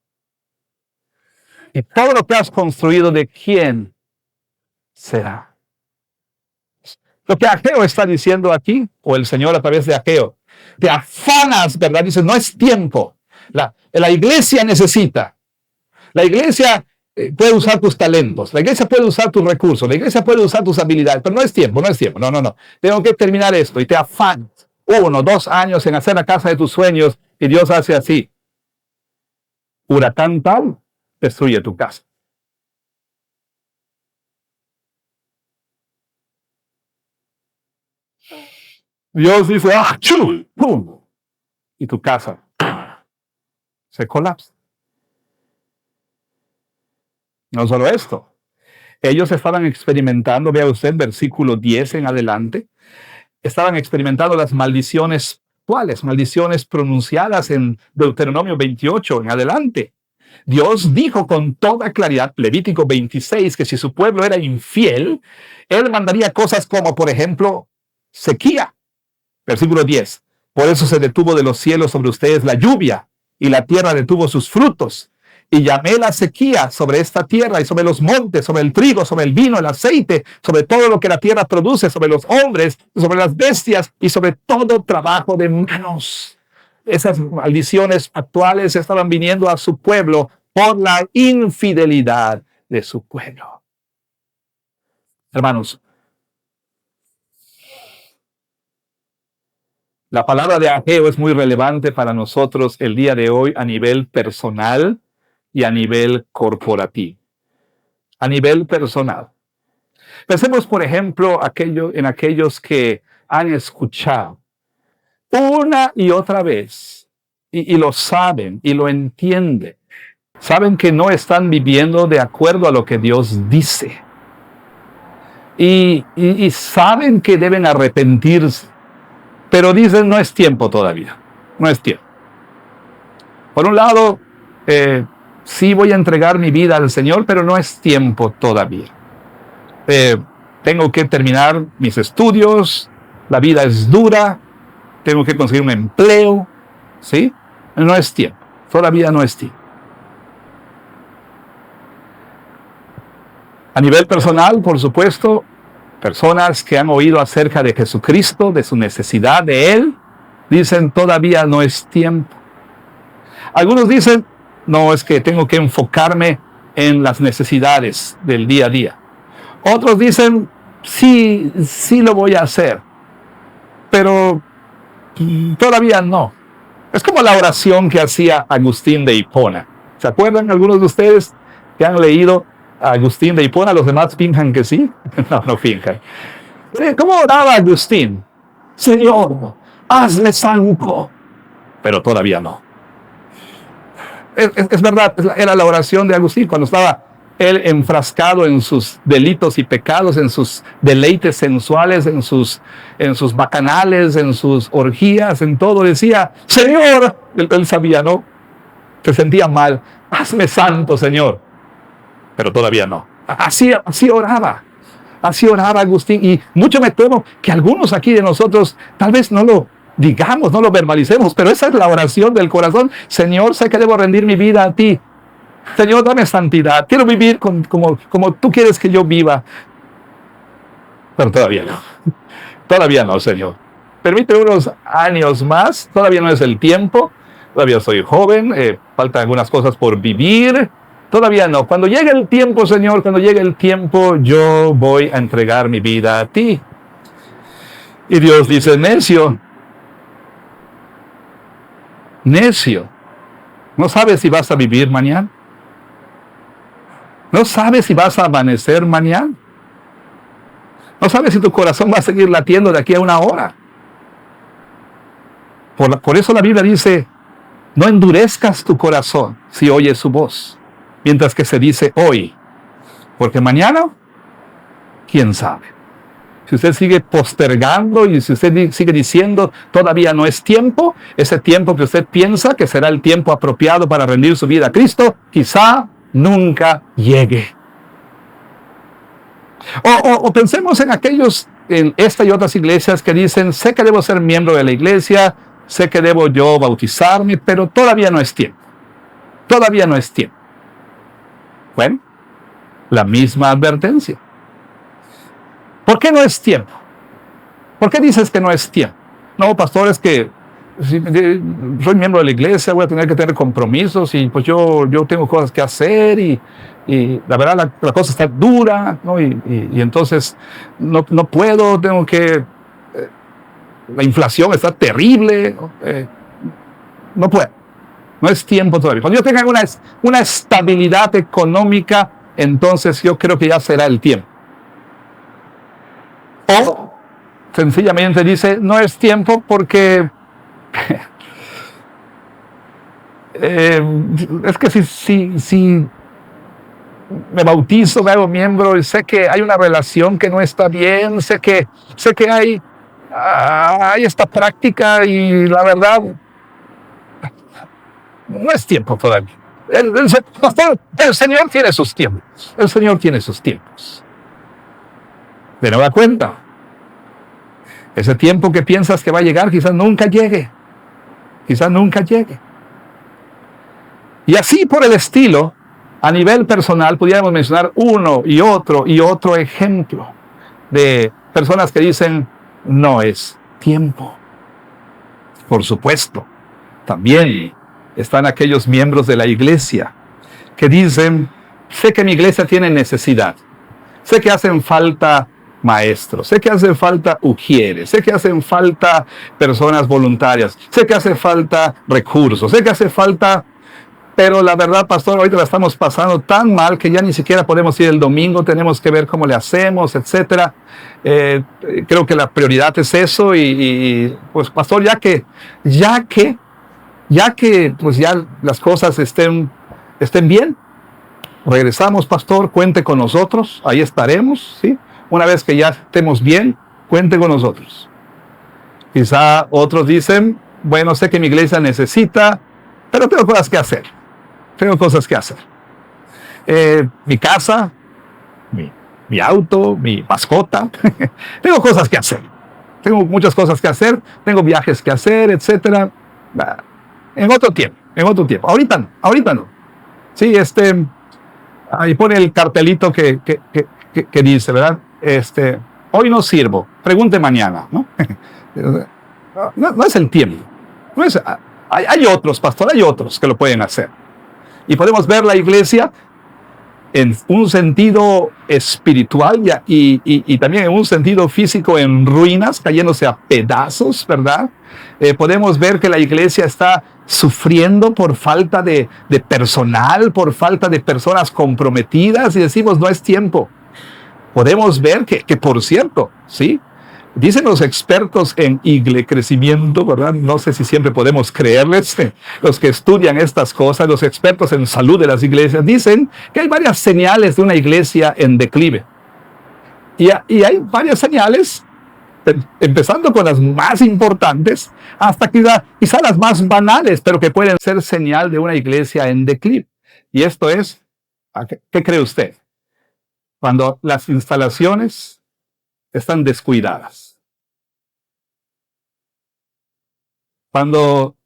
Y todo lo que has construido, ¿de quién será? Lo que Ageo está diciendo aquí, o el Señor a través de Ageo, te afanas, ¿verdad? Dice, no es tiempo. La iglesia necesita. La iglesia puede usar tus talentos, la iglesia puede usar tus recursos, la iglesia puede usar tus habilidades, pero no es tiempo. No. Tengo que terminar esto y te afanas 1, 2 años en hacer la casa de tus sueños y Dios hace así. Huracán tal, destruye tu casa. Dios dice, ¡pum! Y tu casa se colapsa. No solo esto. Ellos estaban experimentando, vea usted, versículo 10 en adelante, estaban experimentando las maldiciones. ¿Cuáles? Maldiciones pronunciadas en Deuteronomio 28 en adelante. Dios dijo con toda claridad, Levítico 26, que si su pueblo era infiel, Él mandaría cosas como, por ejemplo, sequía. Versículo 10. Por eso se detuvo de los cielos sobre ustedes la lluvia, y la tierra detuvo sus frutos. Y llamé la sequía sobre esta tierra y sobre los montes, sobre el trigo, sobre el vino, el aceite, sobre todo lo que la tierra produce, sobre los hombres, sobre las bestias y sobre todo trabajo de manos. Esas maldiciones actuales estaban viniendo a su pueblo por la infidelidad de su pueblo. Hermanos, la palabra de Ageo es muy relevante para nosotros el día de hoy a nivel personal y a nivel corporativo. A nivel personal. Pensemos, por ejemplo, en aquellos que han escuchado una y otra vez y lo saben y lo entienden. Saben que no están viviendo de acuerdo a lo que Dios dice. Y saben que deben arrepentirse. Pero dicen, no es tiempo todavía. No es tiempo. Por un lado, sí voy a entregar mi vida al Señor, pero no es tiempo todavía. Tengo que terminar mis estudios, la vida es dura, tengo que conseguir un empleo, ¿sí? No es tiempo, todavía no es tiempo. A nivel personal, por supuesto, personas que han oído acerca de Jesucristo, de su necesidad de Él, dicen todavía no es tiempo. Algunos dicen, no, es que tengo que enfocarme en las necesidades del día a día. Otros dicen, sí lo voy a hacer, pero todavía no. Es como la oración que hacía Agustín de Hipona. ¿Se acuerdan algunos de ustedes que han leído a Agustín de Hipona? Los demás finjan que sí. No, no finjan. ¿Cómo oraba Agustín? Señor, hazle santo. Pero todavía no. Es verdad, era la oración de Agustín cuando estaba él enfrascado en sus delitos y pecados, en sus deleites sensuales, en sus bacanales, en sus orgías, en todo. Decía, Señor, él sabía, ¿no? Se sentía mal. Hazme santo, Señor. Pero todavía no. Así oraba. Así oraba Agustín. Y mucho me temo que algunos aquí de nosotros tal vez no lo digamos, no lo verbalicemos, pero esa es la oración del corazón. Señor, sé que debo rendir mi vida a ti. Señor, dame santidad. Quiero vivir como tú quieres que yo viva. Pero todavía no. Todavía no, Señor. Permíteme unos años más. Todavía no es el tiempo. Todavía soy joven. Faltan algunas cosas por vivir. Todavía no. Cuando llegue el tiempo, Señor, cuando llegue el tiempo, yo voy a entregar mi vida a ti. Y Dios dice, necio. Necio. ¿No sabes si vas a vivir mañana? ¿No sabes si vas a amanecer mañana? ¿No sabes si tu corazón va a seguir latiendo de aquí a una hora? Por eso la Biblia dice, no endurezcas tu corazón si oyes su voz. Mientras que se dice hoy. Porque mañana, ¿quién sabe? Si usted sigue postergando y si usted sigue diciendo todavía no es tiempo, ese tiempo que usted piensa que será el tiempo apropiado para rendir su vida a Cristo, quizá nunca llegue. O pensemos en aquellos, en esta y otras iglesias que dicen, sé que debo ser miembro de la iglesia, sé que debo yo bautizarme, pero todavía no es tiempo. Todavía no es tiempo. Bueno, la misma advertencia. ¿Por qué no es tiempo? ¿Por qué dices que no es tiempo? No, pastor, es que si soy miembro de la iglesia, voy a tener que tener compromisos y pues yo tengo cosas que hacer y la verdad la cosa está dura, ¿no? Y entonces no puedo, tengo que... la inflación está terrible, ¿no? No puedo. No es tiempo todavía. Cuando yo tenga una estabilidad económica, entonces yo creo que ya será el tiempo. O sencillamente dice, no es tiempo porque es que si me bautizo, me hago miembro y sé que hay una relación que no está bien, sé que hay esta práctica y la verdad no es tiempo todavía. El Señor tiene sus tiempos. El Señor tiene sus tiempos. De nueva cuenta, ese tiempo que piensas que va a llegar quizás nunca llegue. Quizás nunca llegue. Y así por el estilo, a nivel personal, pudiéramos mencionar uno y otro ejemplo de personas que dicen, no es tiempo. Por supuesto, también están aquellos miembros de la iglesia que dicen, sé que mi iglesia tiene necesidad, sé que hacen falta maestros, sé que hacen falta ujieres, sé que hacen falta personas voluntarias, sé que hace falta recursos, sé que hace falta... Pero la verdad, pastor, ahorita la estamos pasando tan mal que ya ni siquiera podemos ir el domingo, tenemos que ver cómo le hacemos, etcétera. Creo que la prioridad es eso y pues, pastor, ya que pues ya las cosas estén bien, regresamos, pastor, cuente con nosotros, ahí estaremos, ¿sí? Una vez que ya estemos bien, cuente con nosotros. Quizá otros dicen, bueno, sé que mi iglesia necesita, pero tengo cosas que hacer. Tengo cosas que hacer. Mi casa, mi auto, mi mascota. Tengo cosas que hacer. Tengo muchas cosas que hacer. Tengo viajes que hacer, etcétera. En otro tiempo. Ahorita no. Sí, ahí pone el cartelito que dice, ¿verdad? Hoy no sirvo. Pregunte mañana, ¿no? No es el tiempo. No es, hay otros, pastor, hay otros que lo pueden hacer. Y podemos ver la iglesia en un sentido espiritual y también en un sentido físico en ruinas, cayéndose a pedazos, ¿verdad? Podemos ver que la iglesia está sufriendo por falta de personal, por falta de personas comprometidas y decimos, no es tiempo. Podemos ver que por cierto, ¿sí? Dicen los expertos en crecimiento, ¿verdad? No sé si siempre podemos creerles, los que estudian estas cosas, los expertos en salud de las iglesias, dicen que hay varias señales de una iglesia en declive. Y hay varias señales, empezando con las más importantes, hasta quizá las más banales, pero que pueden ser señal de una iglesia en declive. Y esto es, ¿qué cree usted? Cuando las instalaciones están descuidadas. Cuando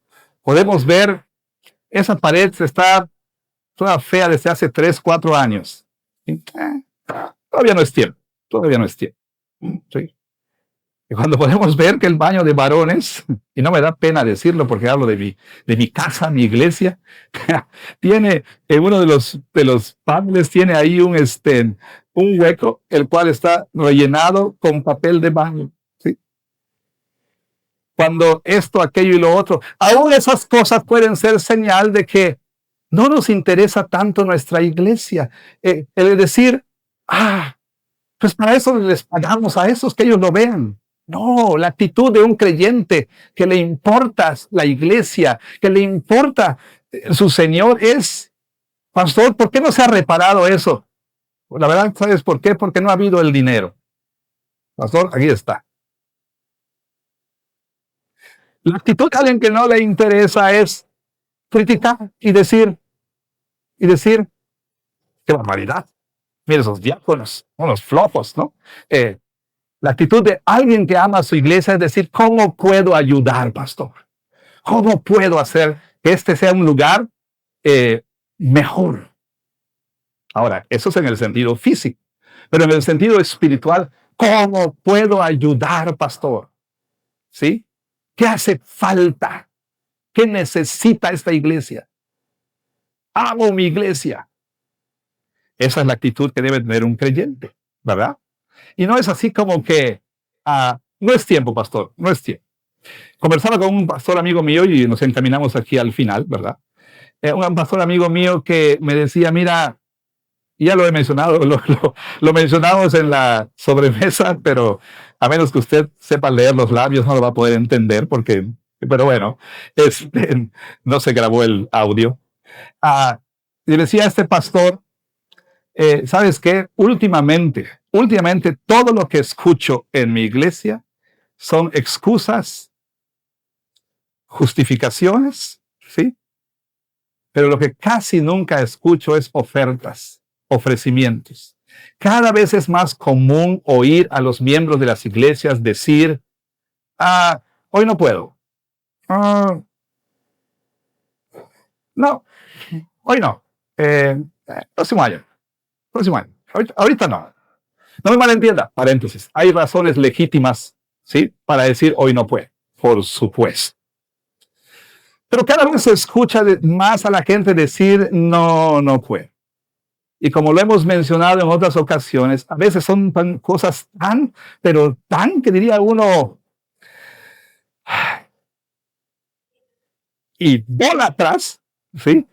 podemos ver esa pared está toda fea desde hace 3, 4 años. Todavía no es tiempo. Todavía no es tiempo. ¿Sí? Y cuando podemos ver que el baño de varones, y no me da pena decirlo porque hablo de mi casa, mi iglesia, tiene en uno de los paneles tiene ahí un hueco, el cual está rellenado con papel de baño. ¿Sí? Cuando esto, aquello y lo otro, aún esas cosas pueden ser señal de que no nos interesa tanto nuestra iglesia. El decir, pues para eso les pagamos a esos, que ellos lo vean. No, la actitud de un creyente que le importa la iglesia, que le importa su Señor es, pastor, ¿por qué no se ha reparado eso? La verdad, ¿sabes por qué? Porque no ha habido el dinero. Pastor, aquí está. La actitud de alguien que no le interesa es criticar y decir, qué barbaridad. Mira esos diáconos, unos flojos, ¿no? La actitud de alguien que ama a su iglesia es decir, ¿cómo puedo ayudar, pastor? ¿Cómo puedo hacer que este sea un lugar mejor? Ahora, eso es en el sentido físico, pero en el sentido espiritual, ¿cómo puedo ayudar, pastor? ¿Sí? ¿Qué hace falta? ¿Qué necesita esta iglesia? Amo mi iglesia. Esa es la actitud que debe tener un creyente, ¿verdad? Y no es así como que, no es tiempo, pastor, no es tiempo. Conversaba con un pastor amigo mío y nos encaminamos aquí al final, ¿verdad? Un pastor amigo mío que me decía, mira, ya lo he mencionado, lo mencionamos en la sobremesa, pero a menos que usted sepa leer los labios no lo va a poder entender pero bueno, no se grabó el audio. Y decía este pastor, ¿sabes qué? Últimamente todo lo que escucho en mi iglesia son excusas, justificaciones, ¿sí? Pero lo que casi nunca escucho es ofertas, ofrecimientos. Cada vez es más común oír a los miembros de las iglesias decir, hoy no puedo. No, hoy no. Próximo año. Ahorita no. No me malentienda, paréntesis. Hay razones legítimas, ¿sí? Para decir hoy no puede, por supuesto. Pero cada vez se escucha más a la gente decir no puede. Y como lo hemos mencionado en otras ocasiones, a veces son cosas pero tan que diría uno, y bola atrás, ¿sí?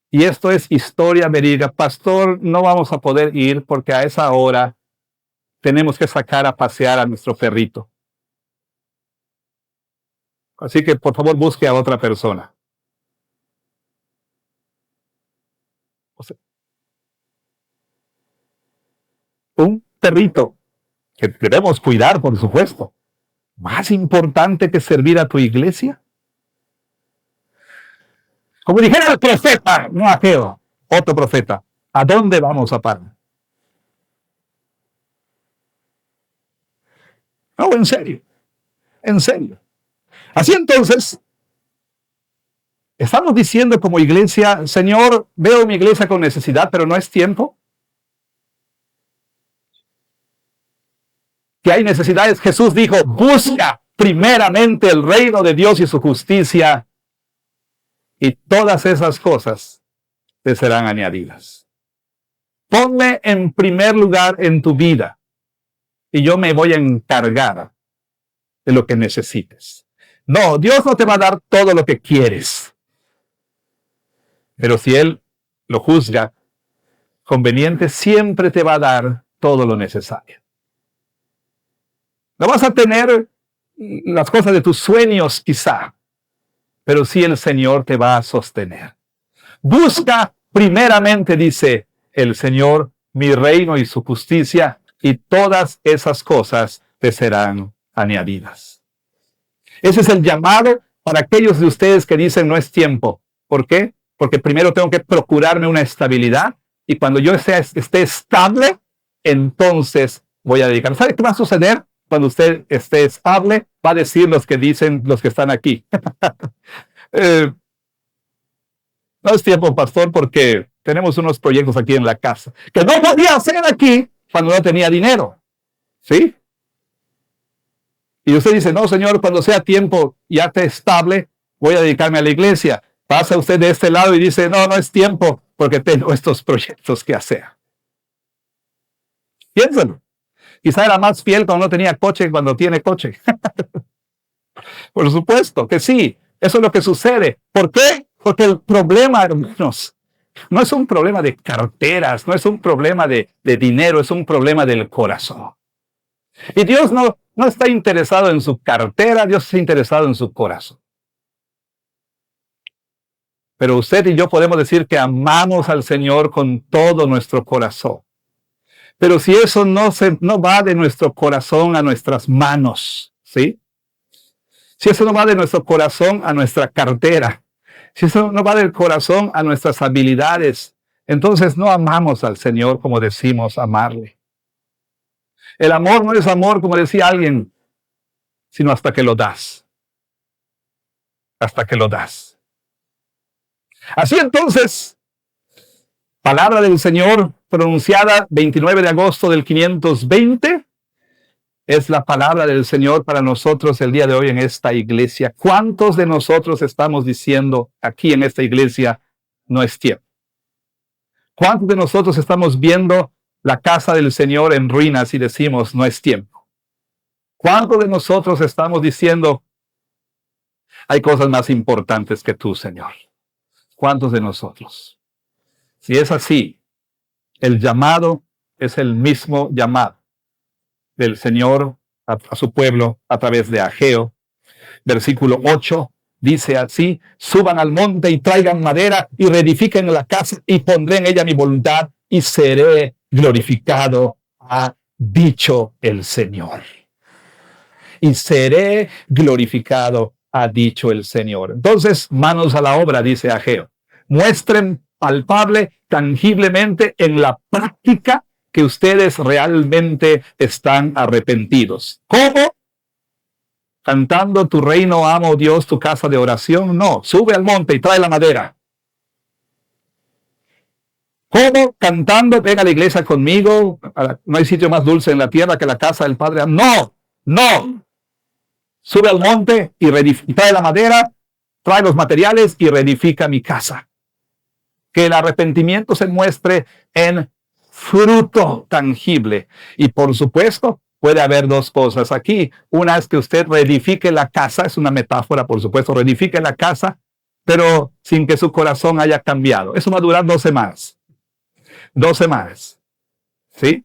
Y esto es historia verídica. Pastor, no vamos a poder ir porque a esa hora tenemos que sacar a pasear a nuestro perrito. Así que por favor busque a otra persona. Un perrito que debemos cuidar, por supuesto. Más importante que servir a tu iglesia. Como dijera el profeta, no Ageo, otro profeta, ¿a dónde vamos a parar? No, en serio, en serio. Así entonces, estamos diciendo como iglesia, Señor, veo mi iglesia con necesidad, pero no es tiempo. Que hay necesidades. Jesús dijo, busca primeramente el reino de Dios y su justicia, y todas esas cosas te serán añadidas. Ponme en primer lugar en tu vida y yo me voy a encargar de lo que necesites. No, Dios no te va a dar todo lo que quieres. Pero si Él lo juzga conveniente, siempre te va a dar todo lo necesario. No vas a tener las cosas de tus sueños quizá, pero sí el Señor te va a sostener. Busca primeramente, dice el Señor, mi reino y su justicia, y todas esas cosas te serán añadidas. Ese es el llamado para aquellos de ustedes que dicen no es tiempo. ¿Por qué? Porque primero tengo que procurarme una estabilidad, y cuando yo esté estable, entonces voy a dedicar. ¿Sabe qué va a suceder? Cuando usted esté estable, va a decir los que dicen, los que están aquí. No es tiempo, pastor, porque tenemos unos proyectos aquí en la casa que no podía hacer aquí cuando no tenía dinero. ¿Sí? Y usted dice, no, Señor, cuando sea tiempo, ya esté estable, voy a dedicarme a la iglesia. Pasa usted de este lado y dice, no, no es tiempo porque tengo estos proyectos que hacer. Piénsalo. Quizá era más fiel cuando no tenía coche que cuando tiene coche. Por supuesto que sí. Eso es lo que sucede. ¿Por qué? Porque el problema, hermanos, no es un problema de carteras, no es un problema de dinero, es un problema del corazón. Y Dios no está interesado en su cartera, Dios está interesado en su corazón. Pero usted y yo podemos decir que amamos al Señor con todo nuestro corazón. Pero si eso no va de nuestro corazón a nuestras manos, ¿sí? Si eso no va de nuestro corazón a nuestra cartera, si eso no va del corazón a nuestras habilidades, entonces no amamos al Señor como decimos amarle. El amor no es amor, como decía alguien, sino hasta que lo das. Hasta que lo das. Así entonces, palabra del Señor pronunciada 29 de agosto del 520, es la palabra del Señor para nosotros el día de hoy en esta iglesia. ¿Cuántos de nosotros estamos diciendo aquí en esta iglesia, no es tiempo? ¿Cuántos de nosotros estamos viendo la casa del Señor en ruinas y decimos, no es tiempo? ¿Cuántos de nosotros estamos diciendo, hay cosas más importantes que tú, Señor? ¿Cuántos de nosotros? Si es así, el llamado es el mismo llamado del Señor a su pueblo a través de Ageo. Versículo 8 dice así, suban al monte y traigan madera y reedifiquen la casa y pondré en ella mi voluntad y seré glorificado, ha dicho el Señor. Y seré glorificado, ha dicho el Señor. Entonces, manos a la obra, dice Ageo. Muestren palpable, tangiblemente en la práctica que ustedes realmente están arrepentidos. ¿Cómo? Cantando tu reino, amo Dios, tu casa de oración. No, sube al monte y trae la madera. ¿Cómo? Cantando, ven a la iglesia conmigo. No hay sitio más dulce en la tierra que la casa del Padre. No, no. Sube al monte y trae la madera, trae los materiales y reedifica mi casa. Que el arrepentimiento se muestre en fruto tangible. Y por supuesto, puede haber dos cosas aquí. Una es que usted reedifique la casa, es una metáfora, por supuesto, reedifique la casa, pero sin que su corazón haya cambiado. Eso va a durar 2 semanas. 2 semanas. ¿Sí?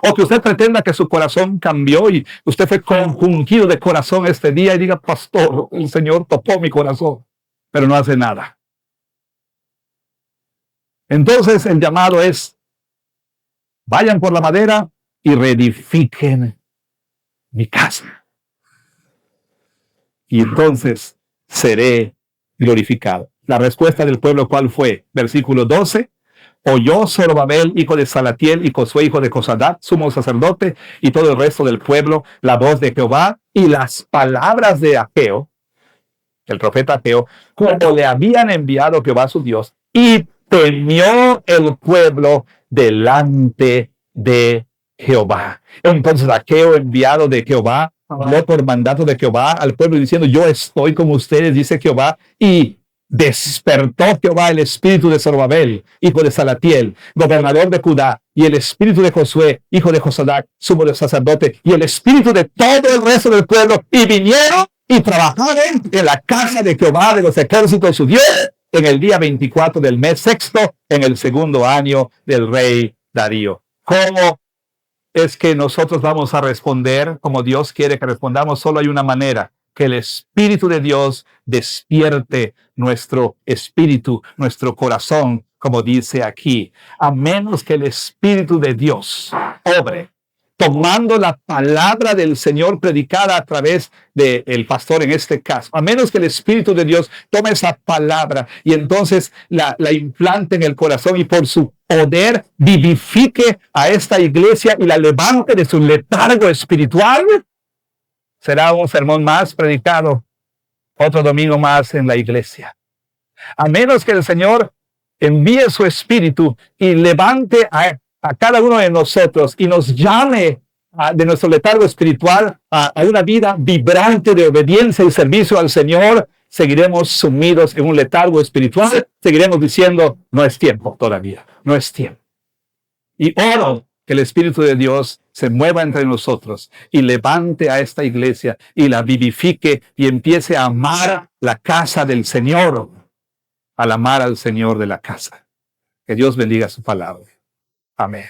O que usted pretenda que su corazón cambió y usted fue compungido de corazón este día y diga, pastor, el Señor tocó mi corazón, pero no hace nada. Entonces el llamado es, vayan por la madera y reedifiquen mi casa. Y entonces seré glorificado. La respuesta del pueblo, ¿cuál fue? Versículo 12. Oyó Zorobabel, hijo de Salatiel, y Josué, hijo de Josadat, sumo sacerdote, y todo el resto del pueblo, la voz de Jehová y las palabras de Ageo, el profeta Ageo, como le habían enviado Jehová su Dios, y temió el pueblo delante de Jehová. Entonces Ageo, enviado de Jehová, habló por mandato de Jehová al pueblo diciendo, yo estoy con ustedes, dice Jehová, y Despertó Jehová el espíritu de Zorobabel, hijo de Salatiel, gobernador de Judá, y el espíritu de Josué, hijo de Josadac, sumo del sacerdote, y el espíritu de todo el resto del pueblo, y vinieron y trabajaron en la casa de Jehová de los ejércitos su Dios, en el día 24 del mes sexto, en el segundo año del rey Darío. ¿Cómo es que nosotros vamos a responder como Dios quiere que respondamos? Solo hay una manera: que el Espíritu de Dios despierte nuestro espíritu, nuestro corazón, como dice aquí. A menos que el Espíritu de Dios obre, tomando la palabra del Señor predicada a través del pastor en este caso, a menos que el Espíritu de Dios tome esa palabra y entonces la implante en el corazón y por su poder vivifique a esta iglesia y la levante de su letargo espiritual, será un sermón más predicado, otro domingo más en la iglesia. A menos que el Señor envíe su Espíritu y levante a cada uno de nosotros y nos llame de nuestro letargo espiritual a una vida vibrante de obediencia y servicio al Señor, seguiremos sumidos en un letargo espiritual, seguiremos diciendo, no es tiempo todavía, no es tiempo. Y oro que el Espíritu de Dios se mueva entre nosotros y levante a esta iglesia y la vivifique y empiece a amar la casa del Señor, al amar al Señor de la casa. Que Dios bendiga su palabra. Amén.